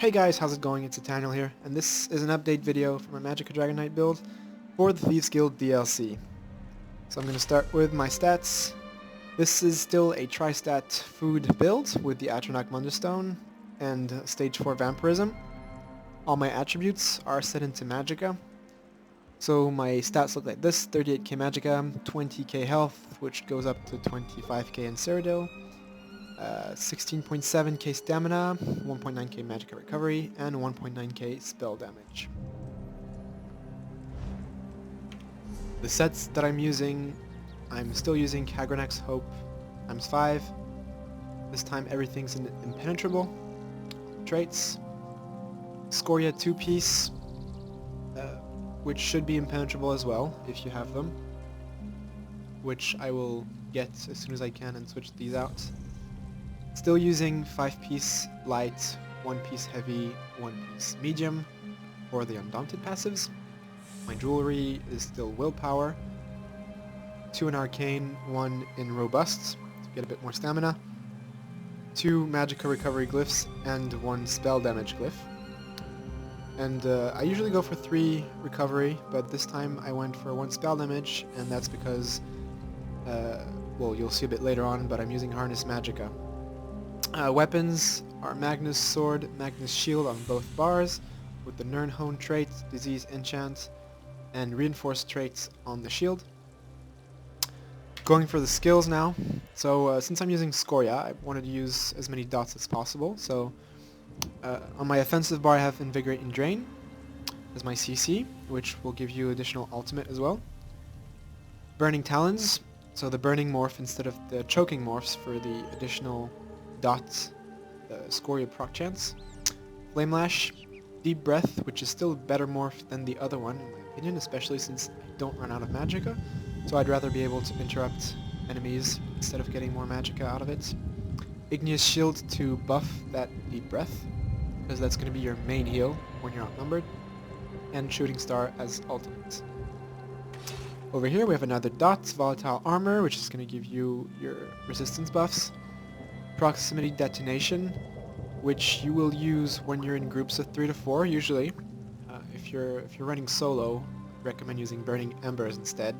Hey guys, how's it going? It's Etaniel here, and this is an update video for my Magicka Dragon Knight build for the Thieves Guild DLC. So I'm going to start with my stats. This is still a tri-stat food build with the Atronach Wonderstone and stage 4 Vampirism. All my attributes are set into Magicka. So my stats look like this: 38k Magicka, 20k health, which goes up to 25k in Cyrodiil, 16.7k stamina, 1.9k Magicka recovery, and 1.9k spell damage. The sets that I'm still using Kagranak's Hope times 5. This time everything's in impenetrable. Traits. Scoria 2-piece, which should be impenetrable as well if you have them, which I will get as soon as I can and switch these out. Still using 5-piece light, 1-piece heavy, 1-piece medium for the Undaunted passives. My jewelry is still willpower, 2 in arcane, 1 in robust to get a bit more stamina, 2 Magicka recovery glyphs, and 1 spell damage glyph. And I usually go for 3 recovery, but this time I went for 1 spell damage, and that's because, well, you'll see a bit later on, but I'm using Harness Magicka. Weapons are Magnus Sword, Magnus Shield on both bars, with the Nirnhone trait, Disease Enchant, and Reinforced traits on the shield. Going for the skills now. So since I'm using Scoria, I wanted to use as many dots as possible. So on my offensive bar I have Invigorate and Drain as my CC, which will give you additional ultimate as well. Burning Talons, so the burning morph instead of the choking morphs for the additional dots, the Scoria proc chance. Flame Lash, Deep Breath, which is still a better morph than the other one in my opinion, especially since I don't run out of Magicka, so I'd rather be able to interrupt enemies instead of getting more Magicka out of it. Igneous Shield to buff that Deep Breath, because that's going to be your main heal when you're outnumbered, and Shooting Star as ultimate. Over here we have another dot, Volatile Armor, which is going to give you your resistance buffs. Proximity Detonation, which you will use when you're in groups of 3 to 4 usually. If you're running solo, I recommend using Burning Embers instead.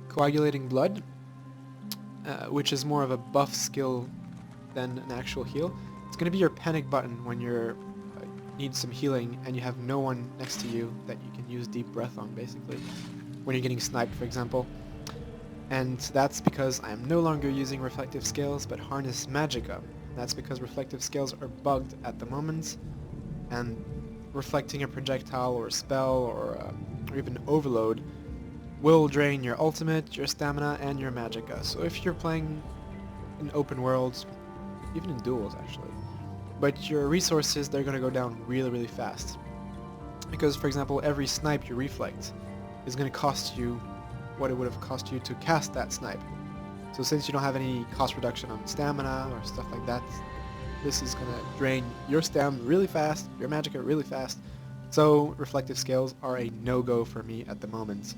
Coagulating Blood, which is more of a buff skill than an actual heal. It's going to be your panic button when you need some healing and you have no one next to you that you can use Deep Breath on, basically, when you're getting sniped, for example. And that's because I am no longer using Reflective Scales, but Harness Magicka. That's because Reflective Scales are bugged at the moment, and reflecting a projectile or a spell or even Overload will drain your ultimate, your stamina, and your Magicka. So if you're playing in open worlds, even in duels actually, but your resources, they're going to go down really, really fast. Because, for example, every snipe you reflect is going to cost you what it would have cost you to cast that snipe. So since you don't have any cost reduction on stamina or stuff like that, this is going to drain your stam really fast, your Magicka really fast. So Reflective Scales are a no-go for me at the moment.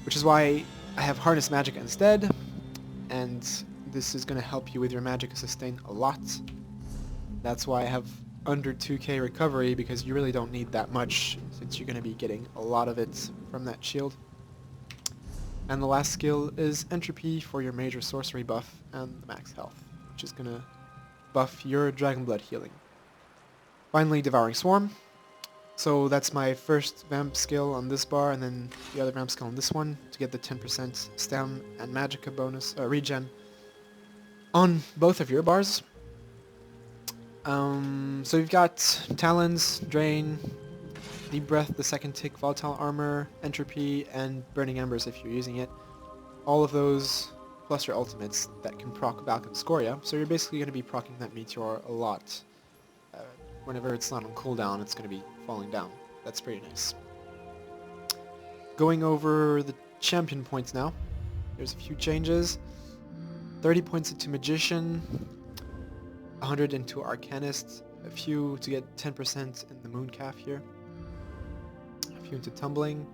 Which is why I have Harness Magicka instead, and this is going to help you with your Magicka sustain a lot. That's why I have under 2k recovery, because you really don't need that much since you're going to be getting a lot of it from that shield. And the last skill is Entropy for your major sorcery buff and the max health, which is going to buff your Dragon Blood healing. Finally, Devouring Swarm. So that's my first vamp skill on this bar, and then the other vamp skill on this one to get the 10% stam and Magicka bonus regen on both of your bars. So you've got Talons, Drain, Deep Breath, the second tick, Volatile Armor, Entropy, and Burning Embers if you're using it. All of those plus your ultimates that can proc Valk and Scoria, so you're basically going to be proccing that Meteor a lot. Whenever it's not on cooldown, it's going to be falling down. That's pretty nice. Going over the champion points now. There's a few changes. 30 points into Magician, 100 into Arcanist, a few to get 10% in the Mooncalf here, a few into Tumbling,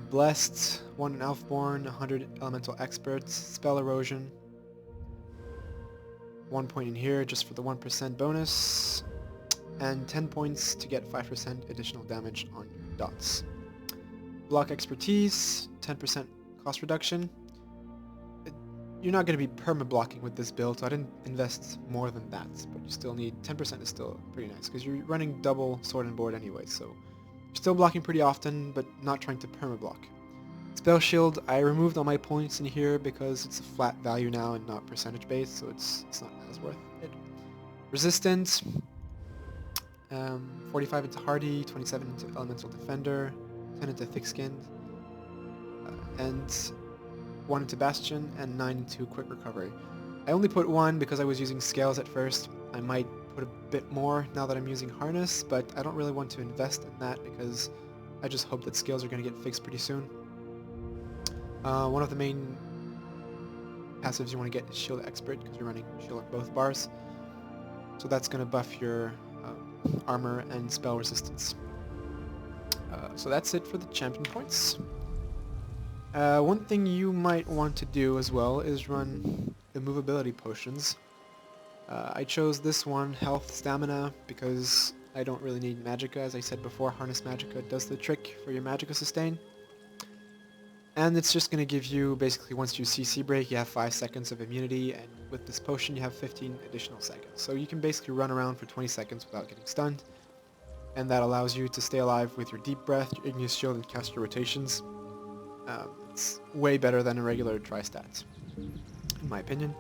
Blessed, 1 in Elfborn, 100 Elemental Experts, Spell Erosion, 1 point in here just for the 1% bonus, and 10 points to get 5% additional damage on your dots. Block expertise, 10% cost reduction. You're not going to be perma-blocking with this build, so I didn't invest more than that, but you still need 10% is still pretty nice, because you're running double sword and board anyway, so you're still blocking pretty often, but not trying to perma-block. Spell shield, I removed all my points in here because it's a flat value now and not percentage based, so it's not as worth it. Resistance, 45 into hardy, 27 into elemental defender, 10 into thick-skinned, and 1 into bastion, and 9 into quick recovery. I only put 1 because I was using scales at first. I might put a bit more now that I'm using harness, but I don't really want to invest in that because I just hope that scales are going to get fixed pretty soon. One of the main passives you want to get is shield expert because you're running shield on both bars. So that's going to buff your armor and spell resistance. So that's it for the champion points. One thing you might want to do as well is run the movability potions. I chose this one, health, stamina, because I don't really need magicka. As I said before, harness magicka does the trick for your magicka sustain. And it's just going to give you, basically once you CC break, you have 5 seconds of immunity, and with this potion you have 15 additional seconds. So you can basically run around for 20 seconds without getting stunned, and that allows you to stay alive with your deep breath, your igneous shield, and cast your rotations. It's way better than a regular tri-stat, in my opinion.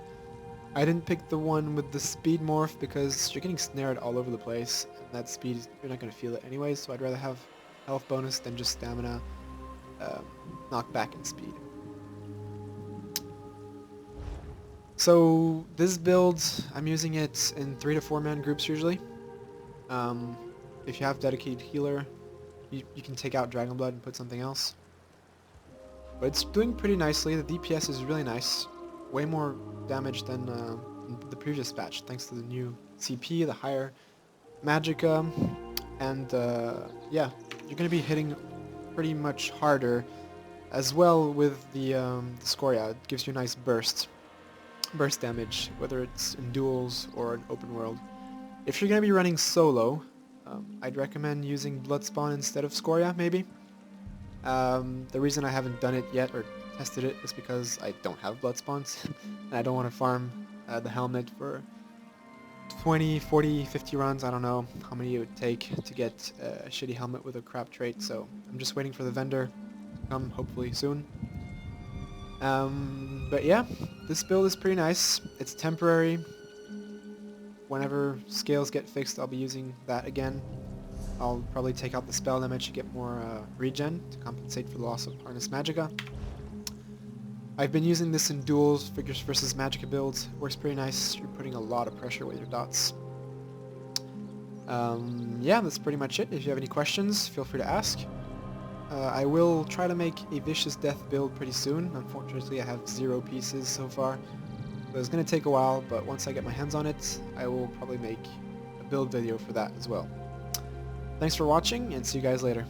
I didn't pick the one with the speed morph because you're getting snared all over the place, and that speed, you're not going to feel it anyways, so I'd rather have health bonus than just stamina, knockback, and speed. So this build, I'm using it in 3 to 4 man groups usually. If you have dedicated healer, you can take out Dragon Blood and put something else. But it's doing pretty nicely. The DPS is really nice. Way more damage than the previous patch, thanks to the new CP, the higher magicka, and yeah, you're going to be hitting pretty much harder as well with the Scoria. It gives you a nice burst damage, whether it's in duels or in open world. If you're going to be running solo, I'd recommend using Bloodspawn instead of Scoria, maybe. The reason I haven't done it yet, or tested it, is because I don't have blood spawns, and I don't want to farm the helmet for 20, 40, 50 runs. I don't know how many it would take to get a shitty helmet with a crap trait, so I'm just waiting for the vendor to come, hopefully soon. But yeah, this build is pretty nice. It's temporary. Whenever scales get fixed, I'll be using that again. I'll probably take out the spell damage to get more regen to compensate for the loss of Harness Magicka. I've been using this in duels, figures versus magicka builds. Works pretty nice. You're putting a lot of pressure with your dots. Yeah, that's pretty much it. If you have any questions, feel free to ask. I will try to make a Vicious Death build pretty soon. Unfortunately, I have 0 pieces so far. So it's going to take a while, but once I get my hands on it, I will probably make a build video for that as well. Thanks for watching, and see you guys later.